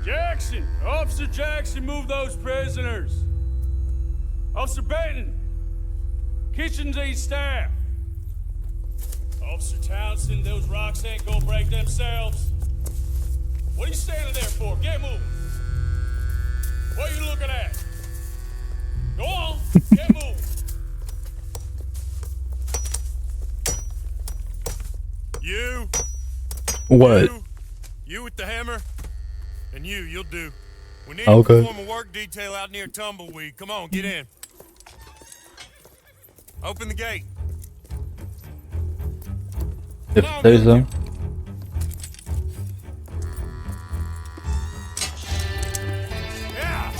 Jackson! Officer Jackson, move those prisoners! Officer Benton! Kitchens aid staff! Officer Townsend, those rocks ain't gonna break themselves. What are you standing there for? Get moving! What are you looking at? Go on, get moving! You! What? You with the hammer? And you'll do. We need Okay. to perform a work detail out near Tumbleweed. Come on, get in. Open the gate. If there's them. Yeah!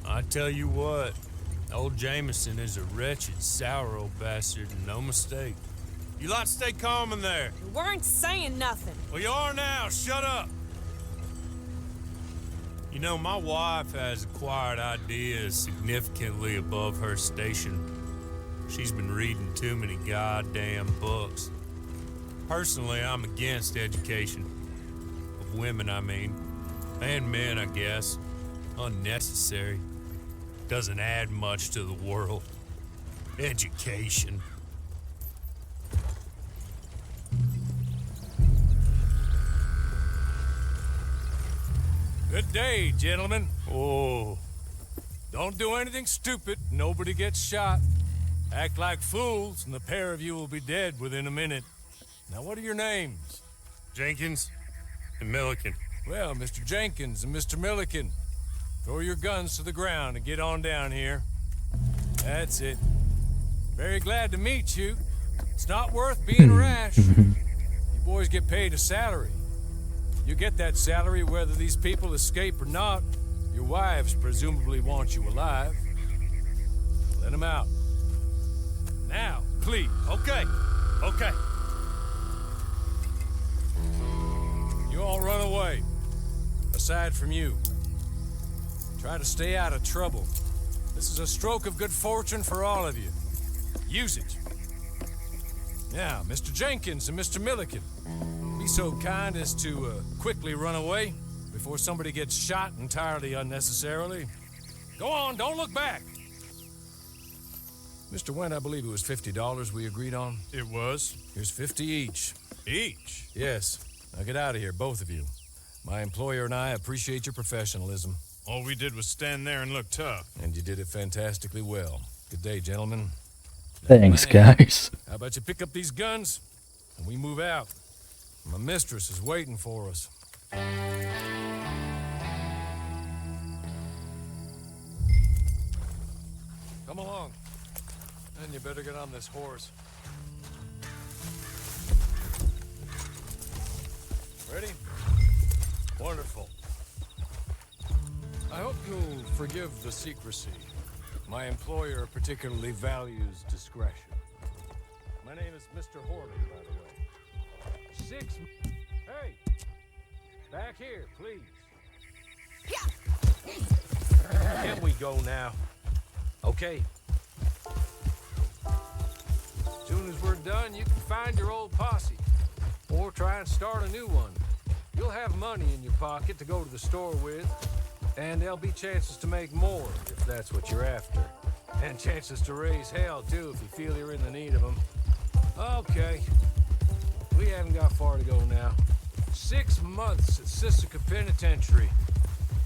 I tell you what, old Jameson is a wretched, sour old bastard, and no mistake. You lot stay calm in there. We weren't saying nothing. Well, you are now. Shut up. You know, my wife has acquired ideas significantly above her station. She's been reading too many goddamn books. Personally, I'm against education. Of women, I mean. And men, I guess. Unnecessary. Doesn't add much to the world. Education. Good day, gentlemen. Oh, don't do anything stupid. Nobody gets shot. Act like fools, and the pair of you will be dead within a minute. Now, what are your names? Jenkins and Milliken. Well, Mr. Jenkins and Mr. Milliken, throw your guns to the ground and get on down here. That's it. Very glad to meet you. It's not worth being rash. You boys get paid a salary. You get that salary whether these people escape or not. Your wives presumably want you alive. Let them out. Now, please. Okay. You all run away. Aside from you. Try to stay out of trouble. This is a stroke of good fortune for all of you. Use it. Now, Mr. Jenkins and Mr. Milliken, be so kind as to quickly run away before somebody gets shot entirely unnecessarily. Go on, don't look back. Mr. Wendt, I believe it was $50 we agreed on. It was. Here's 50 each. Each? Yes. Now get out of here, both of you. My employer and I appreciate your professionalism. All we did was stand there and look tough. And you did it fantastically well. Good day, gentlemen. Thanks, Man, guys. How about you pick up these guns and we move out? My mistress is waiting for us. Come along. And you better get on this horse. Ready? Wonderful. I hope you'll forgive the secrecy. My employer particularly values discretion. My name is Mr. Horley, by the way. Hey! Back here, please. Can we go now? Okay. As soon as we're done, you can find your old posse. Or try and start a new one. You'll have money in your pocket to go to the store with. And there'll be chances to make more, if that's what you're after. And chances to raise hell, too, if you feel you're in the need of them. Okay. We haven't got far to go now. 6 months at Sisika Penitentiary.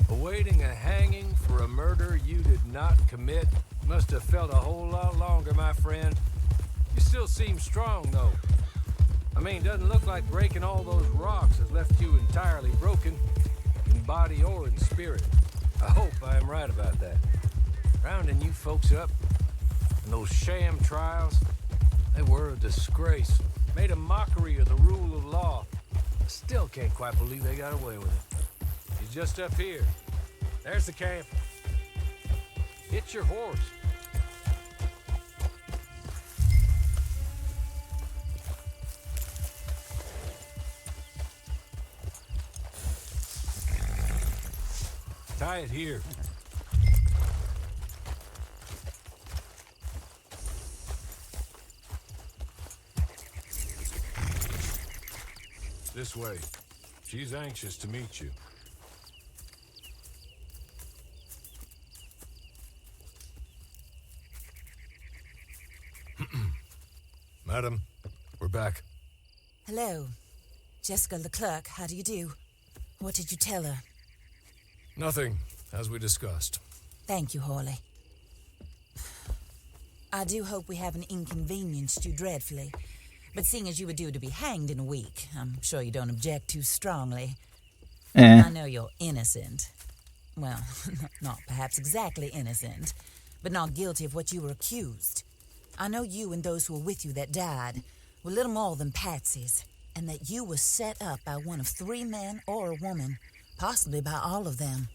Awaiting a hanging for a murder you did not commit. Must have felt a whole lot longer, my friend. You still seem strong, though. I mean, doesn't look like breaking all those rocks has left you entirely broken, in body or in spirit. I hope I am right about that. Rounding you folks up, and those sham trials, they were a disgrace. Made a mockery of the rule of law. I still can't quite believe they got away with it. He's just up here. There's the camp. Hit your horse. Tie it here. This way. She's anxious to meet you. Madam, we're back. Hello. Jessica Leclerc, how do you do? What did you tell her? Nothing, as we discussed. Thank you, Hawley. I do hope we haven't inconvenienced you dreadfully. But seeing as you were due to be hanged in a week, I'm sure you don't object too strongly. I know you're innocent. Well, not perhaps exactly innocent, but not guilty of what you were accused. I know you and those who were with you that died were little more than patsies, and that you were set up by one of 3 men or a woman, possibly by all of them.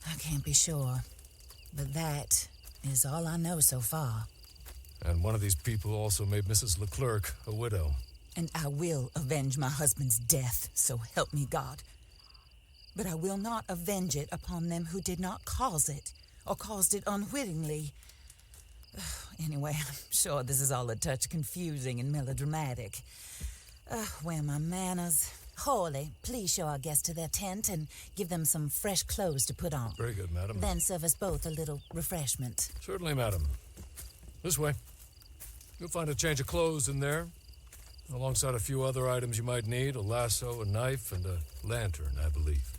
I can't be sure, but that is all I know so far. And one of these people also made Mrs. Leclerc a widow. And I will avenge my husband's death, so help me God. But I will not avenge it upon them who did not cause it, or caused it unwittingly. Anyway, I'm sure this is all a touch confusing and melodramatic. Where are my manners? Hawley, please show our guests to their tent and give them some fresh clothes to put on. Very good, madam. Then serve us both a little refreshment. Certainly, madam. This way. You'll find a change of clothes in there, alongside a few other items you might need, a lasso, a knife, and a lantern, I believe.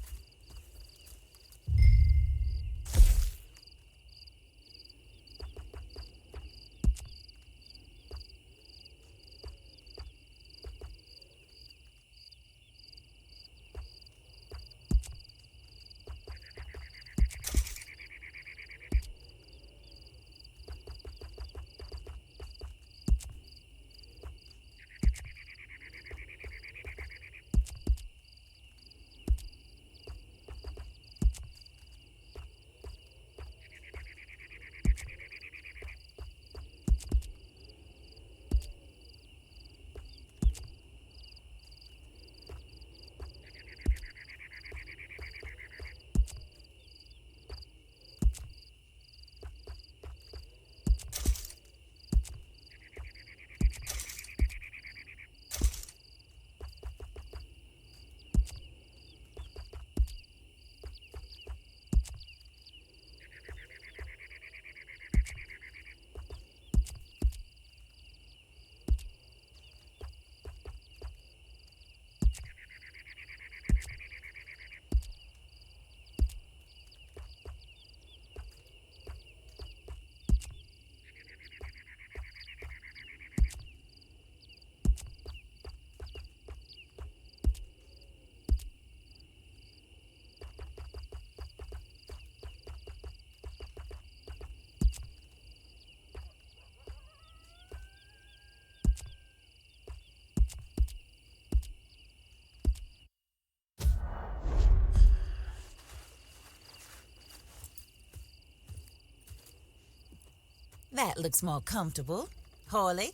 That looks more comfortable. Hawley,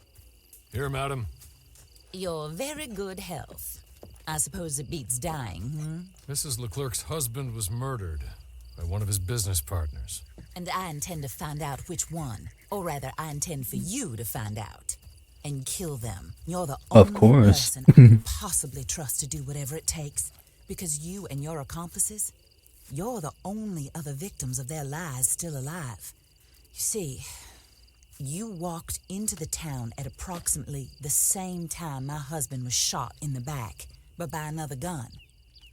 Here, madam. you're very good health. I suppose it beats dying, Mrs. Leclerc's husband was murdered by one of his business partners. And I intend to find out which one. Or rather, I intend for you to find out. And kill them. You're the Of only course. person I can possibly trust to do whatever it takes. Because you and your accomplices, you're the only other victims of their lies still alive. You see, you walked into the town at approximately the same time my husband was shot in the back, but by another gun,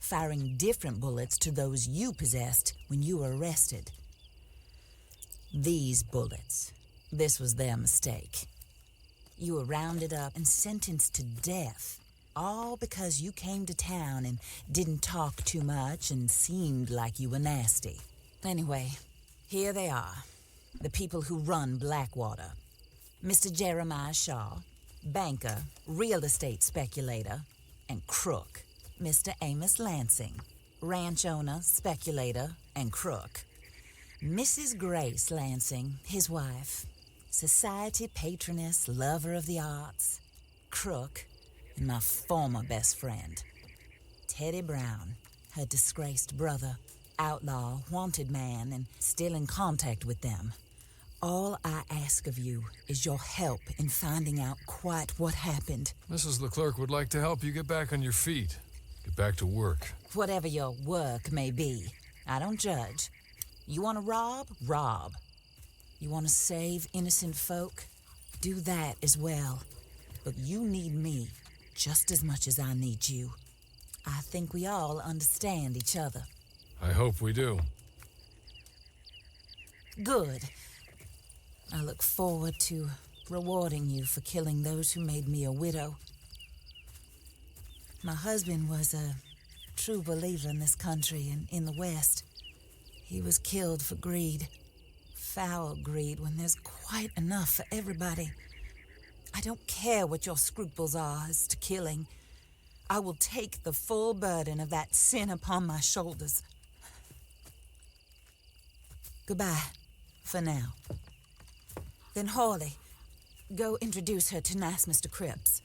firing different bullets to those you possessed when you were arrested. These bullets, this was their mistake. You were rounded up and sentenced to death, all because you came to town and didn't talk too much and seemed like you were nasty. Anyway, here they are. The people who run Blackwater. Mr. Jeremiah Shaw, banker, real estate speculator, and crook. Mr. Amos Lansing, ranch owner, speculator, and crook. Mrs. Grace Lansing, his wife, society patroness, lover of the arts, crook, and my former best friend. Teddy Brown, her disgraced brother, outlaw, wanted man, and still in contact with them. All I ask of you is your help in finding out quite what happened. Mrs. Leclerc would like to help you get back on your feet. Get back to work. Whatever your work may be, I don't judge. You want to rob? Rob. You want to save innocent folk? Do that as well. But you need me just as much as I need you. I think we all understand each other. I hope we do. Good. I look forward to rewarding you for killing those who made me a widow. My husband was a true believer in this country and in the West. He was killed for greed. Foul greed when there's quite enough for everybody. I don't care what your scruples are as to killing. I will take the full burden of that sin upon my shoulders. Goodbye, for now. Then Hawley, go introduce her to nice Mr. Cripps.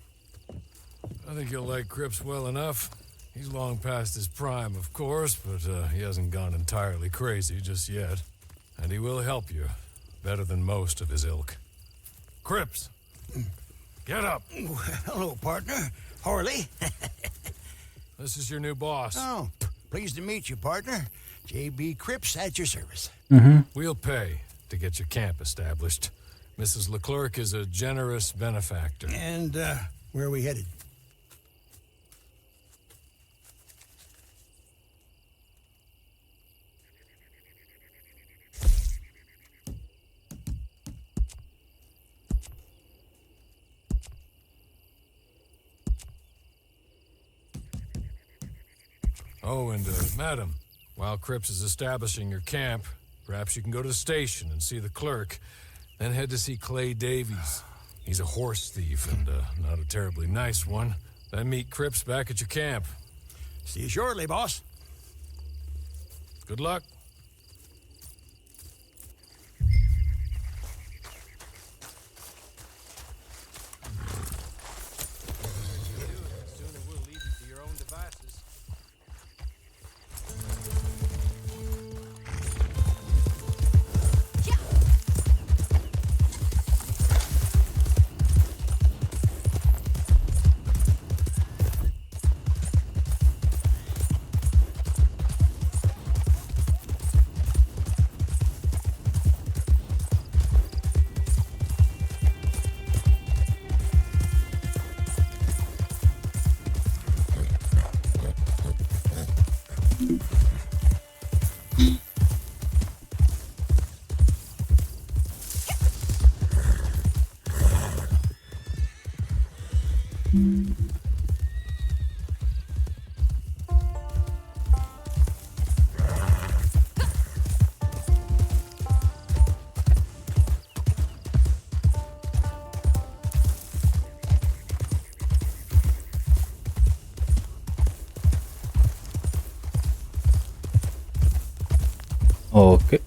I think you'll like Cripps well enough. He's long past his prime, of course, but he hasn't gone entirely crazy just yet. And he will help you, better than most of his ilk. Cripps, get up. Hello, partner. Harley. This is your new boss. Oh, pleased to meet you, partner. J.B. Cripps at your service. We'll pay to get your camp established. Mrs. Leclerc is a generous benefactor. And, where are we headed? Oh, and, madam, while Cripps is establishing your camp, perhaps you can go to the station and see the clerk, then head to see Clay Davies. He's a horse thief and, not a terribly nice one. Then meet Cripps back at your camp. See you shortly, boss. Good luck. Sooner we'll leave you to your own devices. Okay.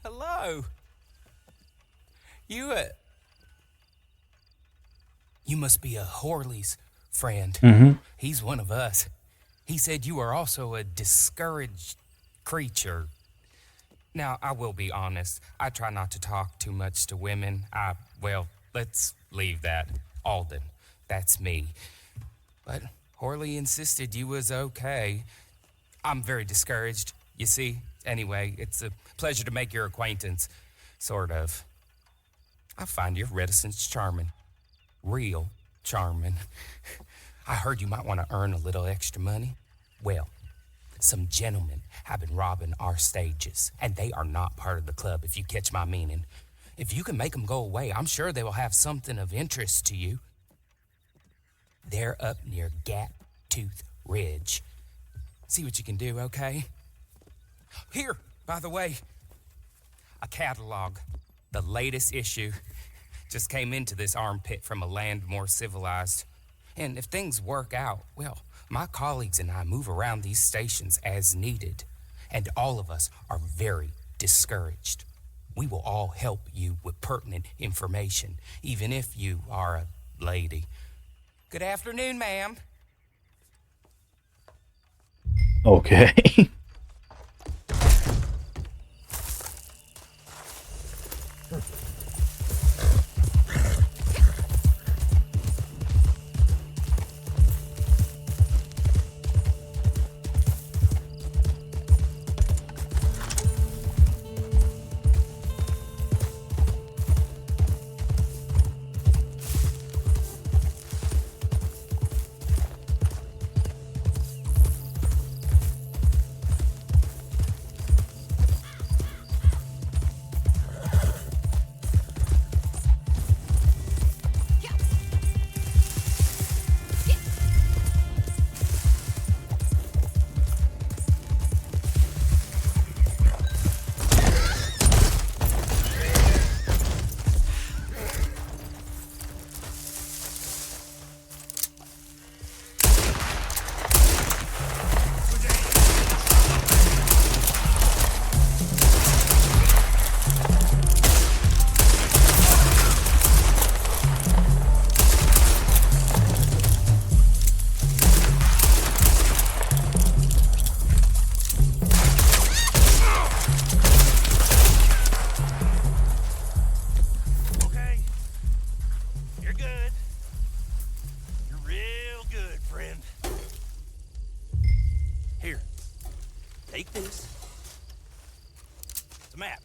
Hello. You must be a Horley's friend. Mm-hmm. He's one of us. He said you are also a discouraged creature. Now, I will be honest. I try not to talk too much to women. Well, let's leave that. Alden, that's me. But Horley insisted you was okay. I'm very discouraged, you see. Anyway, it's a pleasure to make your acquaintance. Sort of. I find your reticence charming. Real charming. I heard you might want to earn a little extra money. Well, some gentlemen have been robbing our stages, and they are not part of the club, if you catch my meaning. If you can make them go away, I'm sure they will have something of interest to you. They're up near Gap Tooth Ridge. See what you can do, okay? Here, by the way, a catalog. The latest issue just came into this armpit from a land more civilized. And if things work out, well, my colleagues and I move around these stations as needed, and all of us are very discouraged. We will all help you with pertinent information, even if you are a lady. Good afternoon, ma'am. Okay. Take this. It's a map.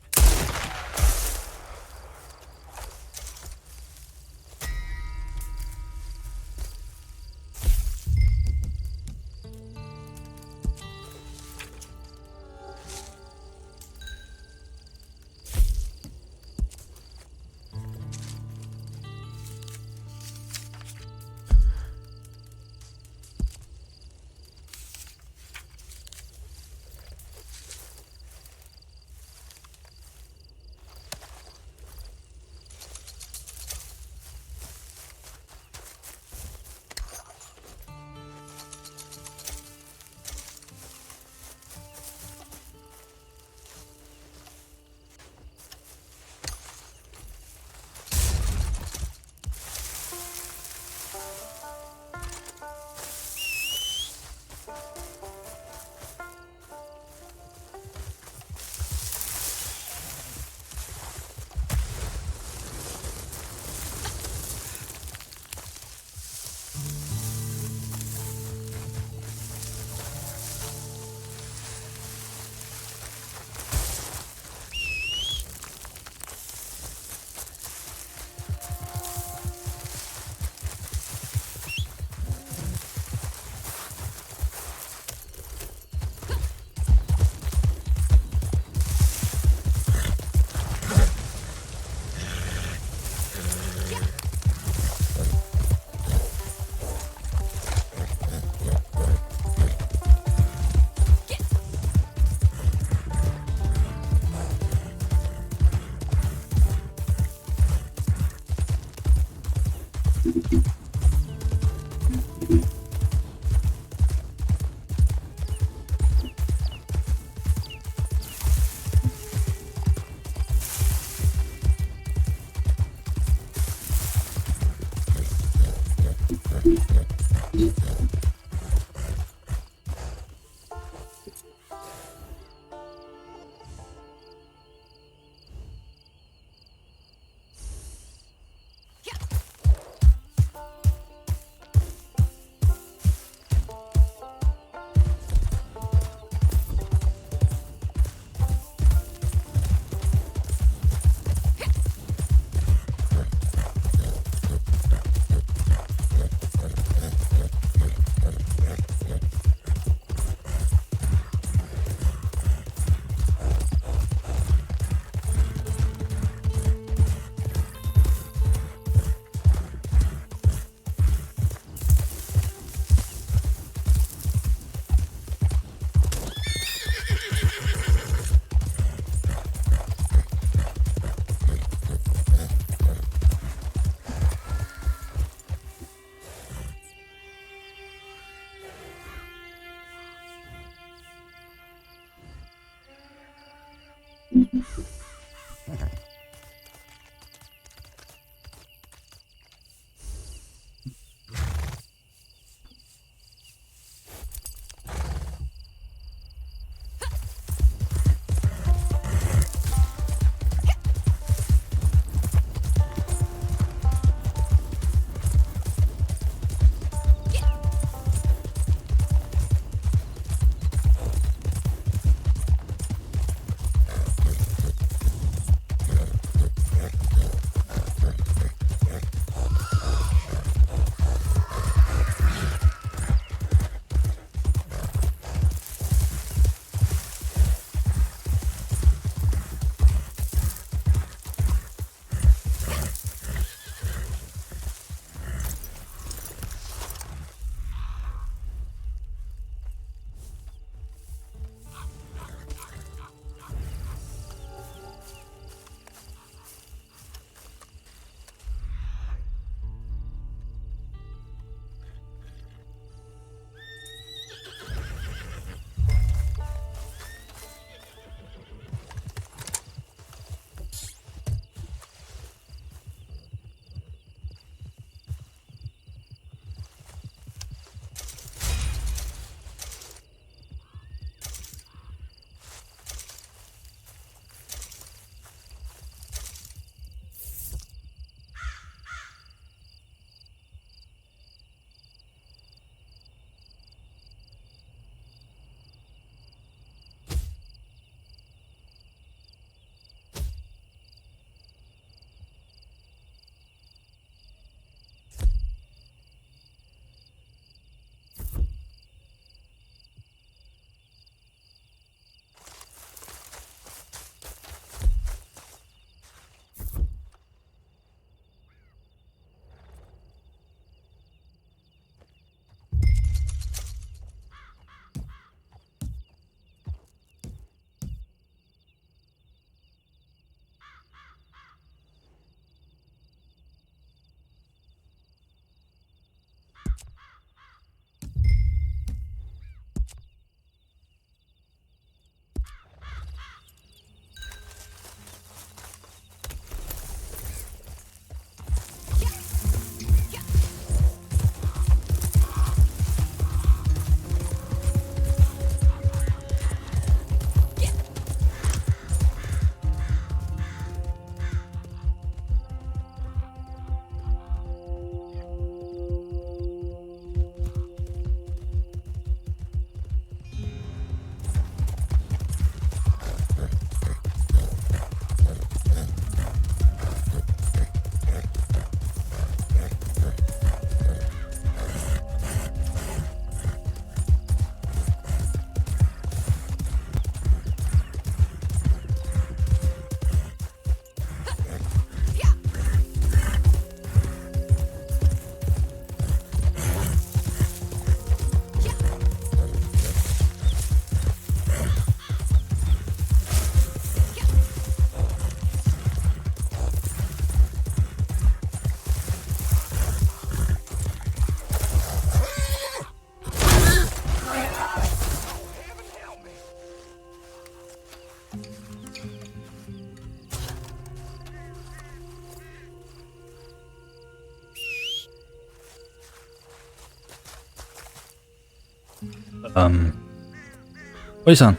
おじさん。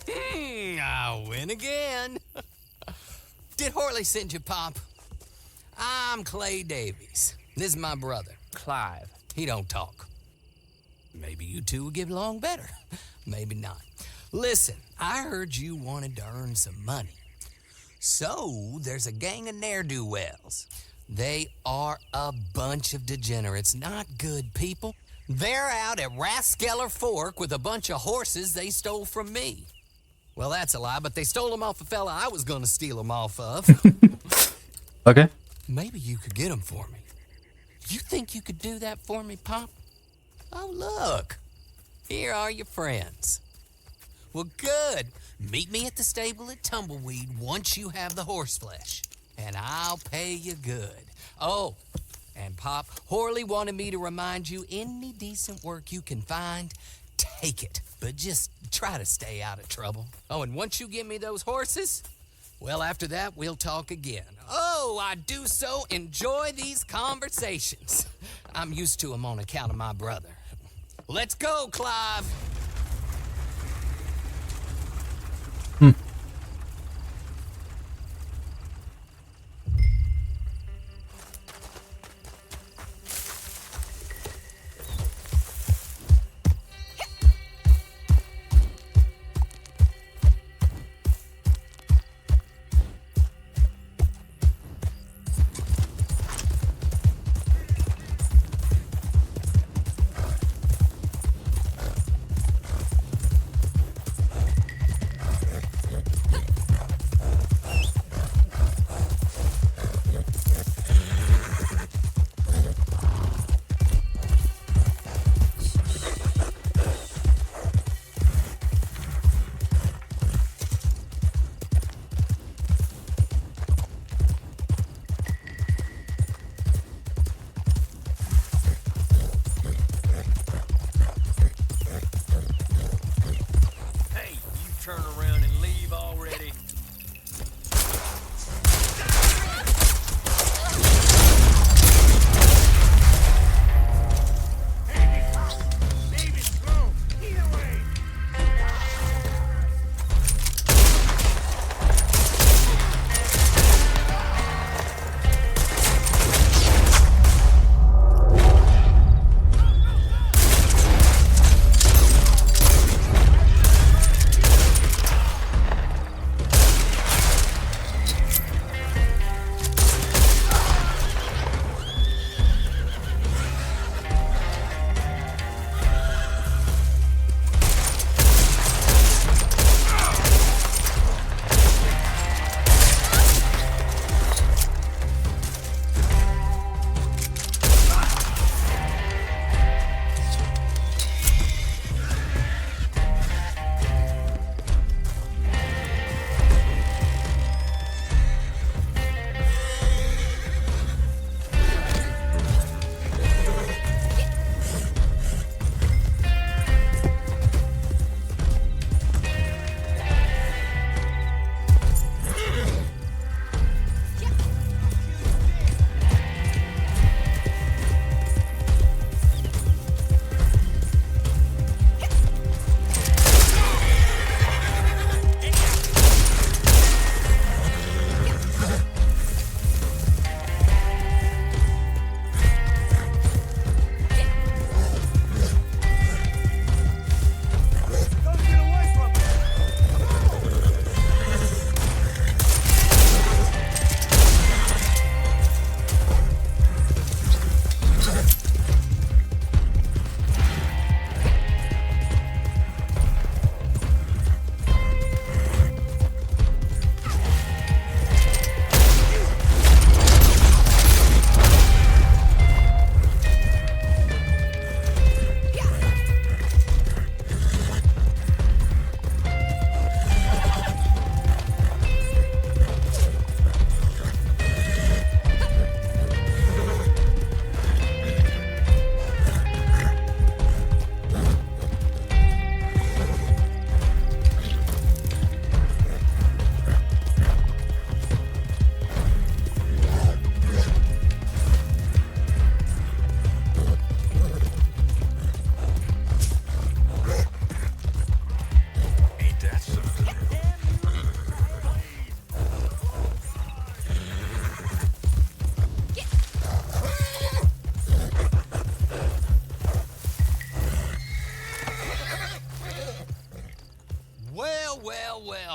I win again. Did Horley send you, Pop? I'm Clay Davies. This is my brother, Clive. He don't talk. Maybe you two will get along better. Maybe not. Listen, I heard you wanted to earn some money. So, there's a gang of ne'er-do-wells. They are a bunch of degenerates, not good people. They're out at Raskeller Fork with a bunch of horses they stole from me. Well, that's a lie, but they stole them off a fella I was gonna steal them off of. Okay. Maybe you could get them for me. You think you could do that for me, Pop? Oh, look. Here are your friends. Well, good. Meet me at the stable at Tumbleweed once you have the horse flesh, and I'll pay you good. Oh, and Pop, Horley wanted me to remind you, any decent work you can find, take it. But just try to stay out of trouble. Oh, and once you give me those horses, well, after that, we'll talk again. Oh, I do so enjoy these conversations. I'm used to them on account of my brother. Let's go, Clive.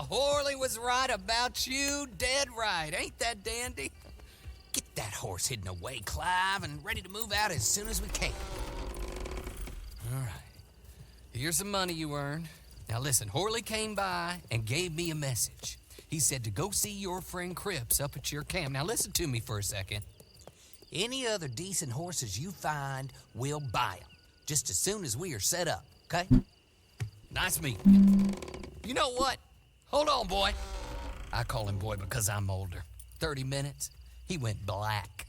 Horley was right about you, dead right. Ain't that dandy? Get that horse hidden away, Clive, and ready to move out as soon as we can. All right. Here's the money you earned. Now listen, Horley came by and gave me a message. He said to go see your friend Cripps up at your camp. Now listen to me for a second. Any other decent horses you find, we'll buy them. Just as soon as we are set up, okay? Nice meeting you. You know what? Hold on, boy. I call him boy because I'm older. 30 minutes, he went black.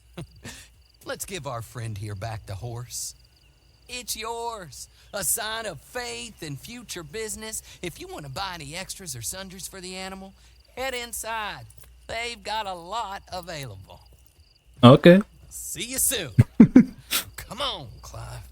Let's give our friend here back the horse. It's yours. A sign of faith and future business. If you want to buy any extras or sundries for the animal, head inside. They've got a lot available. Okay. See you soon. Come on, Clive.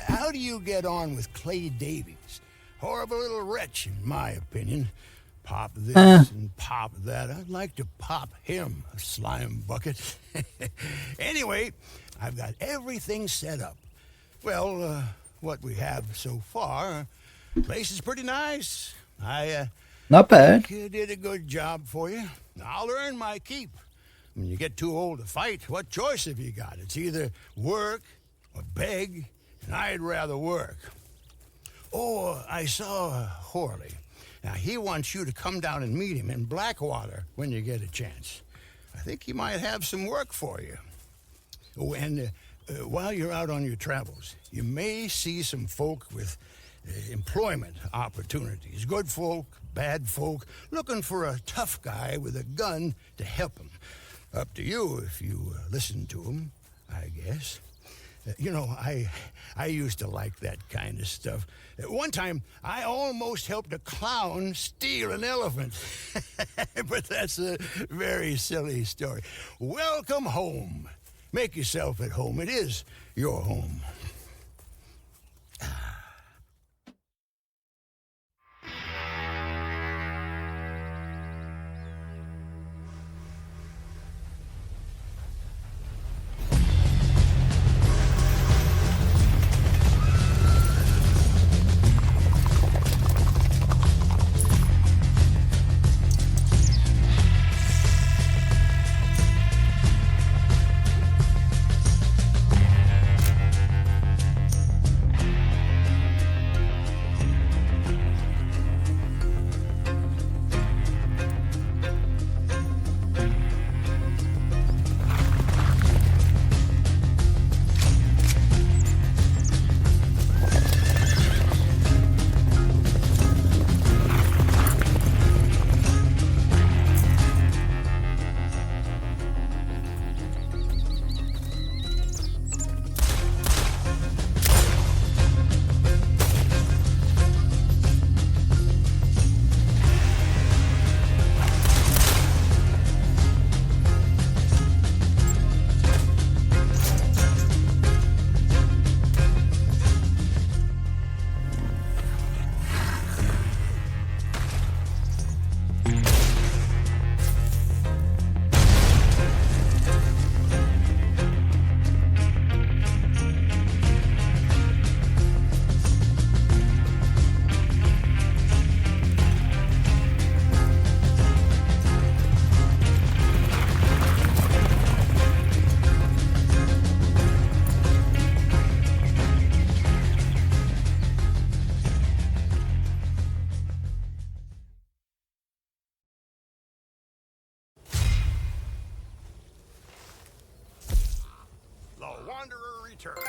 How do you get on with Clay Davies? Horrible little wretch, in my opinion. Pop this and pop that. I'd like to pop him, a slime bucket. Anyway, I've got everything set up. Well, what we have so far, place is pretty nice. Not bad. think you did a good job for you. I'll earn my keep. When you get too old to fight, what choice have you got? It's either work or beg, and I'd rather work. Oh, I saw Horley. Now, he wants you to come down and meet him in Blackwater when you get a chance. I think he might have some work for you. Oh, and while you're out on your travels, you may see some folk with employment opportunities. Good folk, bad folk, looking for a tough guy with a gun to help them. Up to you if you listen to them, I guess. You know, I used to like that kind of stuff. One time, I almost helped a clown steal an elephant. But that's a very silly story. Welcome home. Make yourself at home. It is your home. The Wanderer returns.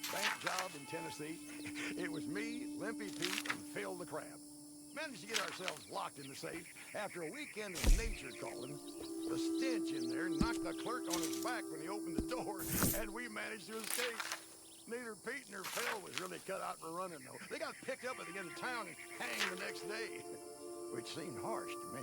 that bank job in Tennessee, it was me, Limpy Pete, and Phil the Crab. Managed to get ourselves locked in the safe after a weekend of nature calling. The stench in there knocked the clerk on his back when he opened the door, and we managed to escape. Neither Pete nor Phil was really cut out for running, though. They got picked up at the end of town and hanged the next day, which seemed harsh to me.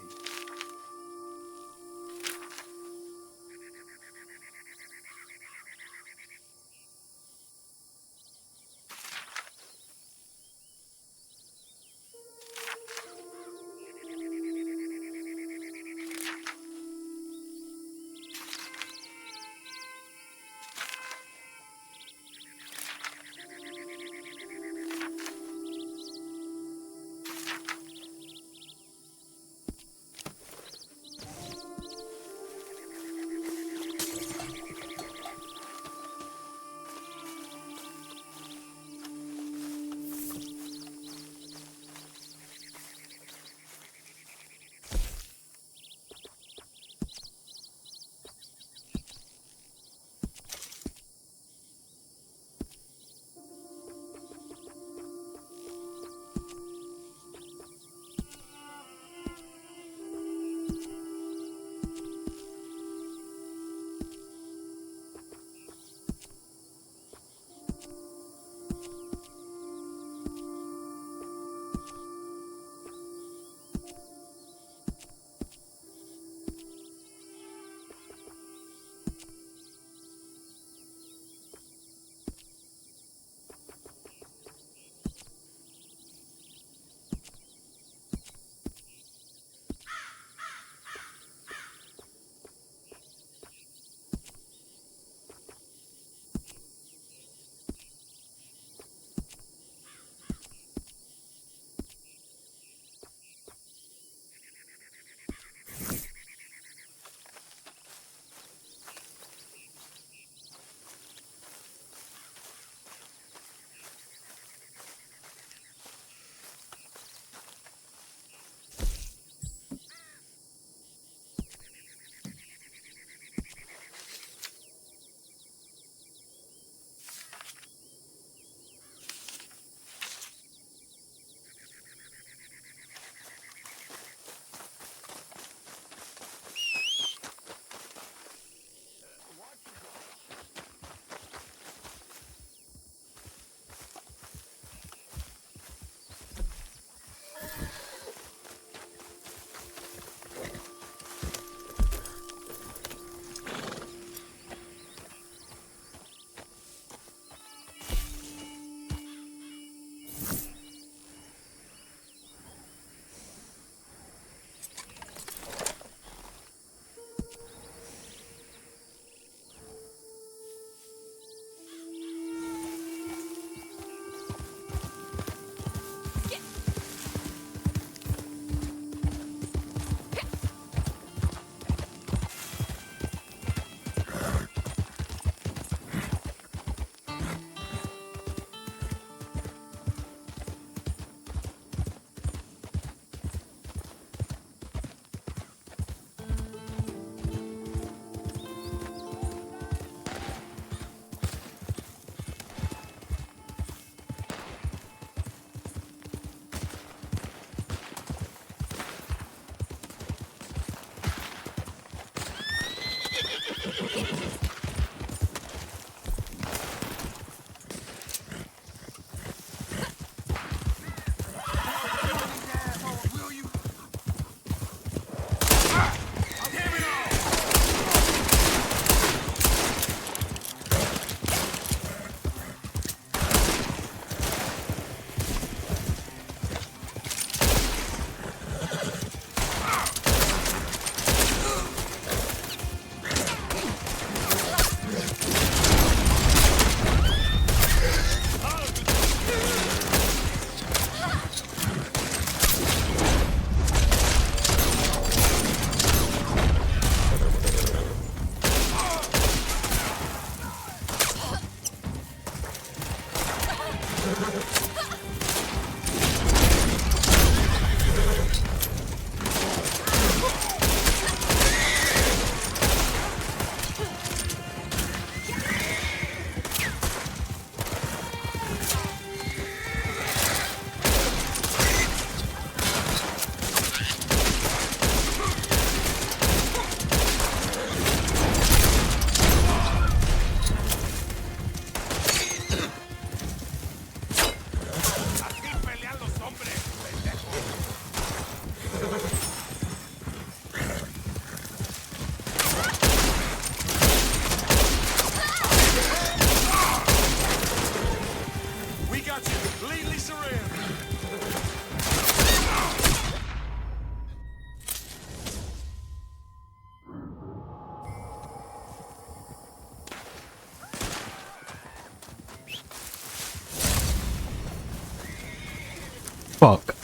fuck?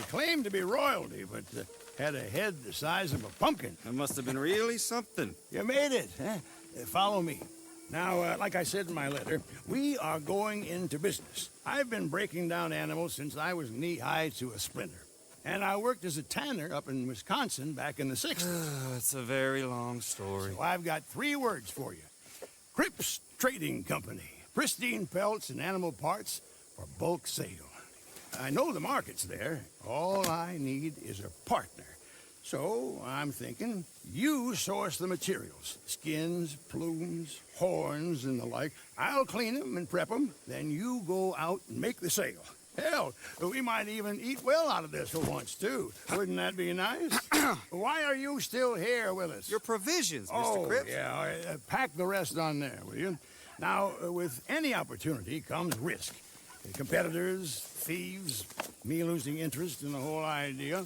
Claimed to be royalty, but had a head the size of a pumpkin. That must have been really something. You made it, huh? Follow me. Now, like I said in my letter, we are going into business. I've been breaking down animals since I was knee-high to a splinter. And I worked as a tanner up in Wisconsin back in the 60s. It's a very long story. So I've got 3 words for you. Cripps Trading Company. Pristine pelts and animal parts for bulk sale. I know the market's there. All I need is a partner. So I'm thinking you source the materials. Skins, plumes, horns, and the like. I'll clean them and prep them. Then you go out and make the sale. Hell, we might even eat well out of this for once, too. Wouldn't that be nice? Why are you still here with us? Your provisions, Mr. Cripps. Yeah. Pack the rest on there, will you? Now, with any opportunity comes risk. Competitors, thieves, me losing interest in the whole idea.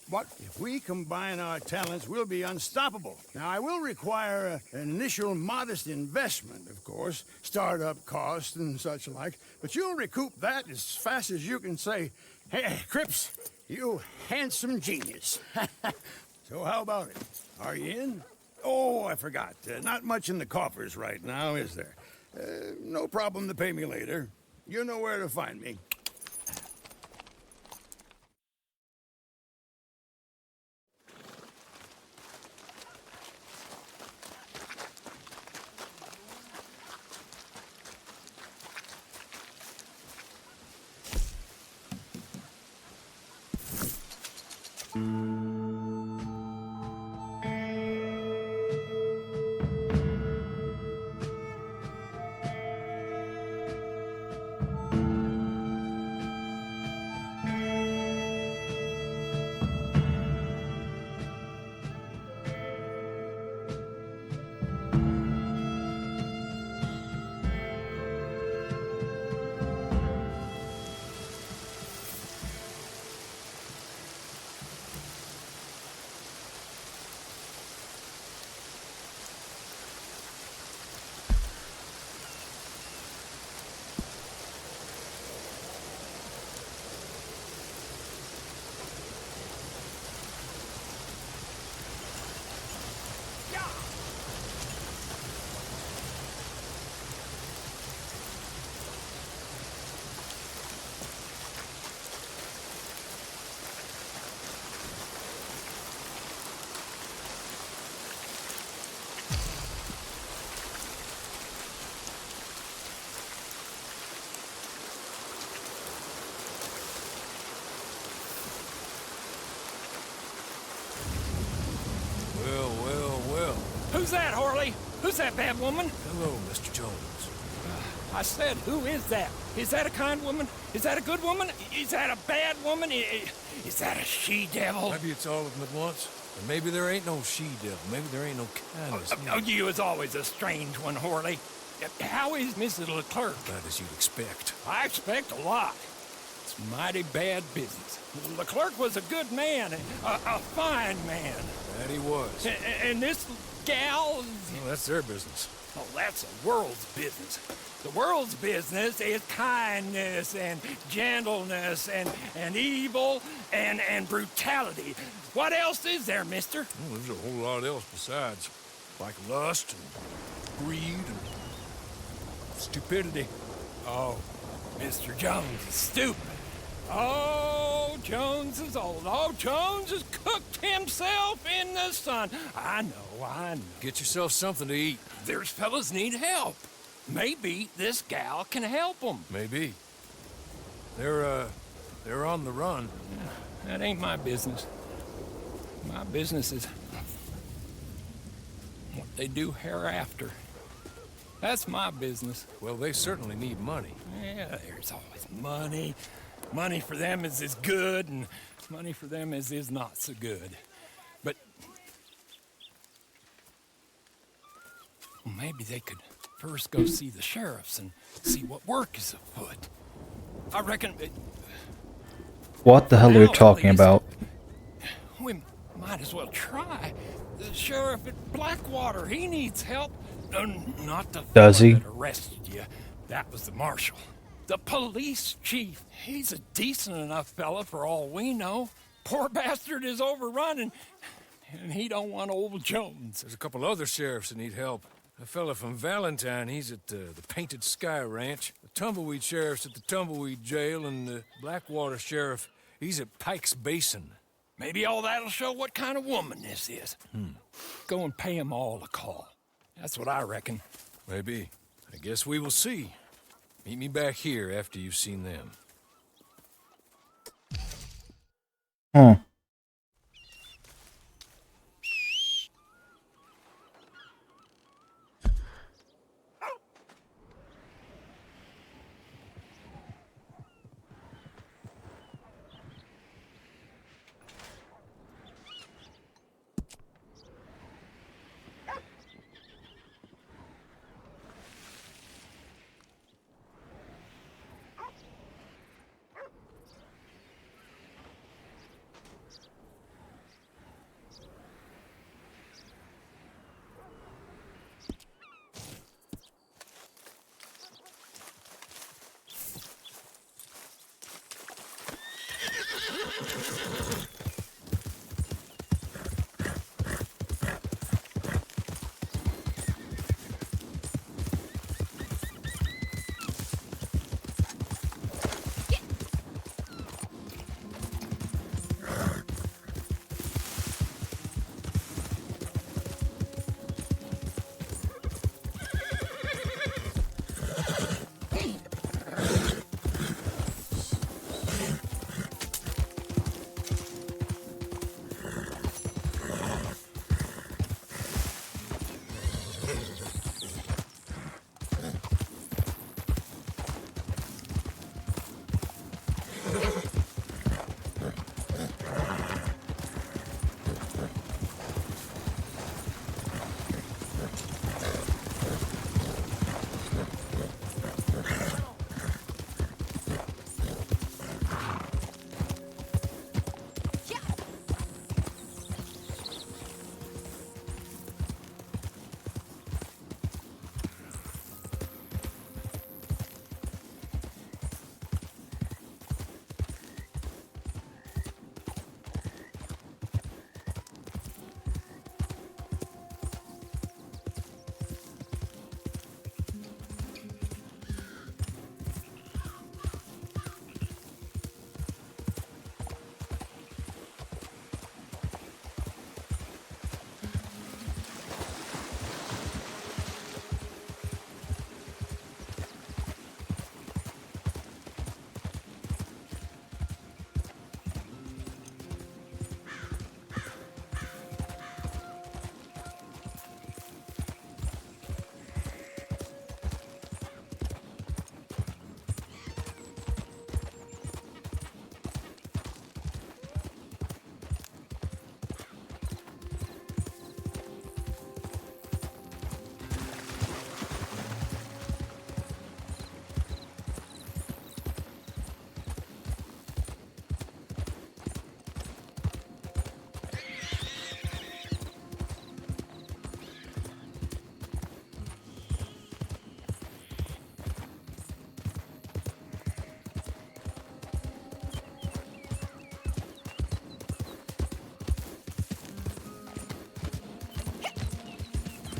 But if we combine our talents, we'll be unstoppable. Now, I will require an initial modest investment, of course, startup costs and such like, but you'll recoup that as fast as you can say, "Hey, Cripps, you handsome genius." So how about it? Are you in? Oh, I forgot. Not much in the coffers right now, is there? No problem to pay me later. You know where to find me. Who's that, Harley? Who's that bad woman? Hello, Mr. Jones. I said, who is that? Is that a kind woman? Is that a good woman? Is that a bad woman? Is that a she-devil? Maybe it's all of them at once. Or maybe there ain't no she-devil. Maybe there ain't no kindness. You is always a strange one, Harley. How is Mrs. Leclerc? Bad as you'd expect. I expect a lot. It's mighty bad business. Leclerc was a good man, a fine man. That he was. And this gal... Well, that's their business. Oh, that's the world's business. The world's business is kindness and gentleness and evil and brutality. What else is there, mister? Well, there's a whole lot else besides. Like lust and greed and stupidity. Oh, Mr. Jones is stupid. Oh, Jones is old. Oh, Jones has cooked himself in the sun. I know. Get yourself something to eat. There's fellas need help. Maybe this gal can help them. Maybe. They're on the run. That ain't my business. My business is what they do hereafter. That's my business. Well, they certainly need money. Yeah, there's always money. Money for them is good, and money for them is not so good. But well, maybe they could first go see the sheriffs and see what work is afoot. I reckon... What the hell are you talking about? We might as well try. The sheriff at Blackwater, he needs help. Not the Does he? fella that arrested you. That was the marshal. The police chief, he's a decent enough fella for all we know. Poor bastard is overrun, and he don't want old Jones. There's a couple other sheriffs that need help. A fella from Valentine, he's at the Painted Sky Ranch. The Tumbleweed sheriff's at the Tumbleweed Jail, and the Blackwater sheriff, he's at Pike's Basin. Maybe all that'll show what kind of woman this is. Go and pay 'em all a call. That's what I reckon. Maybe. I guess we will see. Meet me back here after you've seen them.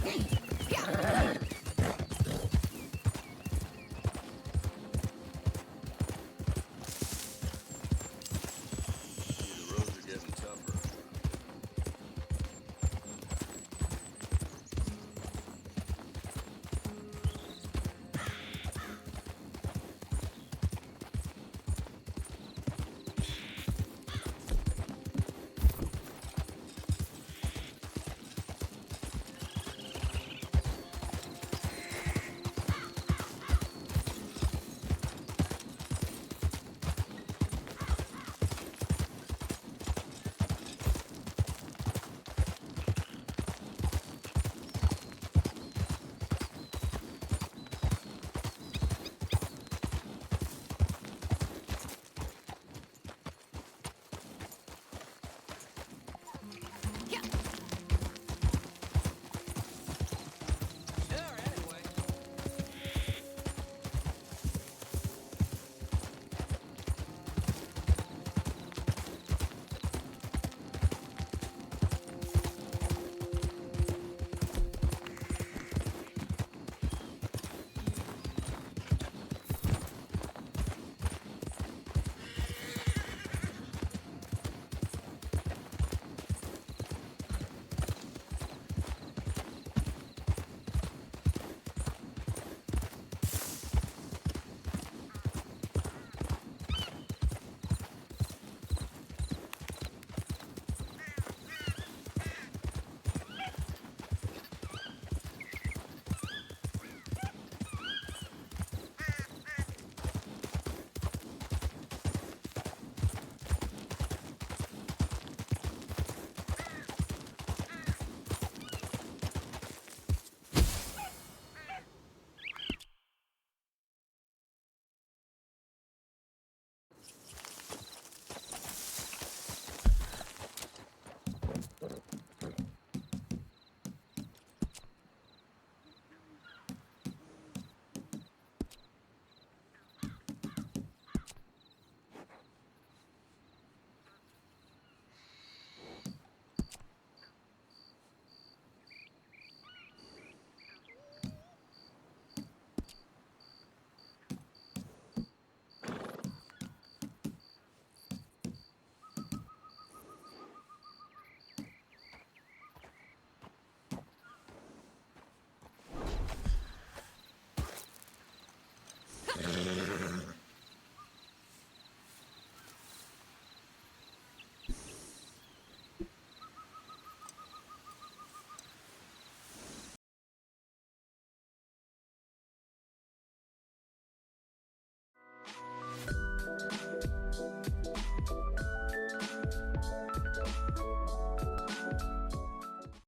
paint.